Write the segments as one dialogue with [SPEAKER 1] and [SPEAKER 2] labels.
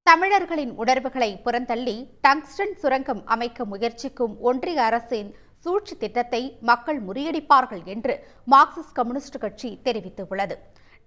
[SPEAKER 1] தமிழர்களின் உணர்வுகளை புறந்தள்ளி டங்ஸ்டன் சுரங்கம் அமைக்க முயற்சிக்கும் ஒன்றிய அரசின் சூழ்ச்சி திட்டத்தை மக்கள் முறியடிப்பார்கள் என்று மார்க்சிஸ்ட் கம்யூனிஸ்ட் கட்சி தெரிவித்துள்ளது.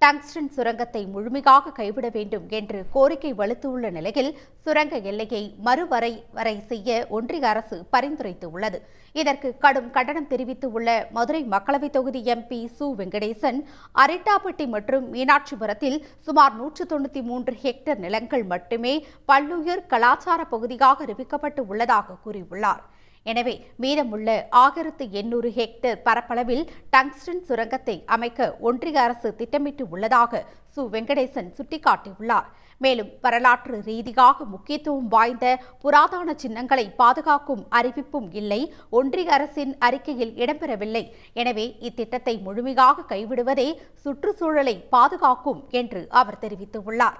[SPEAKER 1] டங்ஸ்டன் சுரங்கத்தை முழுமையாக கைவிட வேண்டும் என்று கோரிக்கை வலுத்துள்ள நிலையில் சுரங்க எல்லையை மறுவரையறை செய்ய ஒன்றிய அரசு பரிந்துரைத்துள்ளது. இதற்கு கடும் கண்டனம் தெரிவித்துள்ள மதுரை மக்களவைத் தொகுதி எம்பி சு. வெங்கடேசன், அரிட்டாப்பட்டி மற்றும் மீனாட்சிபுரத்தில் சுமார் 193 ஹெக்டேர் நிலங்கள் மட்டுமே பல்லுயிர் கலாச்சார பகுதியாக அறிவிக்கப்பட்டு உள்ளதாக கூறியுள்ளார். எனவே மீதமுள்ள 1800 ஹெக்டேர் பரப்பளவில் டங்ஸ்டன் சுரங்கத்தை அமைக்க ஒன்றிய அரசு திட்டமிட்டு உள்ளதாக சு. வெங்கடேசன் சுட்டிக்காட்டியுள்ளார். மேலும் வரலாற்று ரீதியாக முக்கியத்துவம் வாய்ந்த புராதன சின்னங்களை பாதுகாக்கும் அறிவிப்பும் இல்லை, ஒன்றிய அரசின் அறிக்கையில் இடம்பெறவில்லை. எனவே இத்திட்டத்தை முழுமையாக கைவிடுவதே சுற்றுச்சூழலை பாதுகாக்கும் என்று அவர் தெரிவித்துள்ளார்.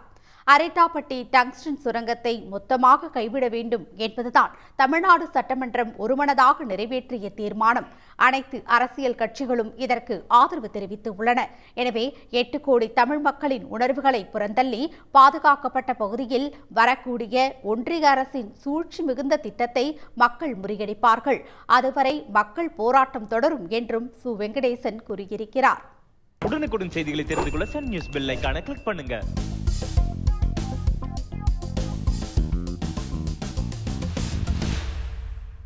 [SPEAKER 1] அரிட்டாப்பட்டி டங்ஸ்டன் சுரங்கத்தை மொத்தமாக கைவிட வேண்டும் என்பதுதான் தமிழ்நாடு சட்டமன்றம் ஒருமனதாக நிறைவேற்றிய தீர்மானம். அனைத்து அரசியல் கட்சிகளும் இதற்கு ஆதரவு தெரிவித்துள்ளன. எனவே 8 கோடி தமிழ் மக்களின் உணர்வுகளை புறந்தள்ளி பாதுகாக்கப்பட்ட பகுதியில் வரக்கூடிய ஒன்றிய அரசின் சூழ்ச்சி மிகுந்த திட்டத்தை மக்கள் முறியடிப்பார்கள். அதுவரை மக்கள் போராட்டம் தொடரும் என்றும் சு. வெங்கடேசன் கூறியிருக்கிறார்.
[SPEAKER 2] உடனுக்குடன் செய்திகளை தெரிந்து கொள்ள சன் நியூஸ் பெல் ஐகானை கிளிக் பண்ணுங்க.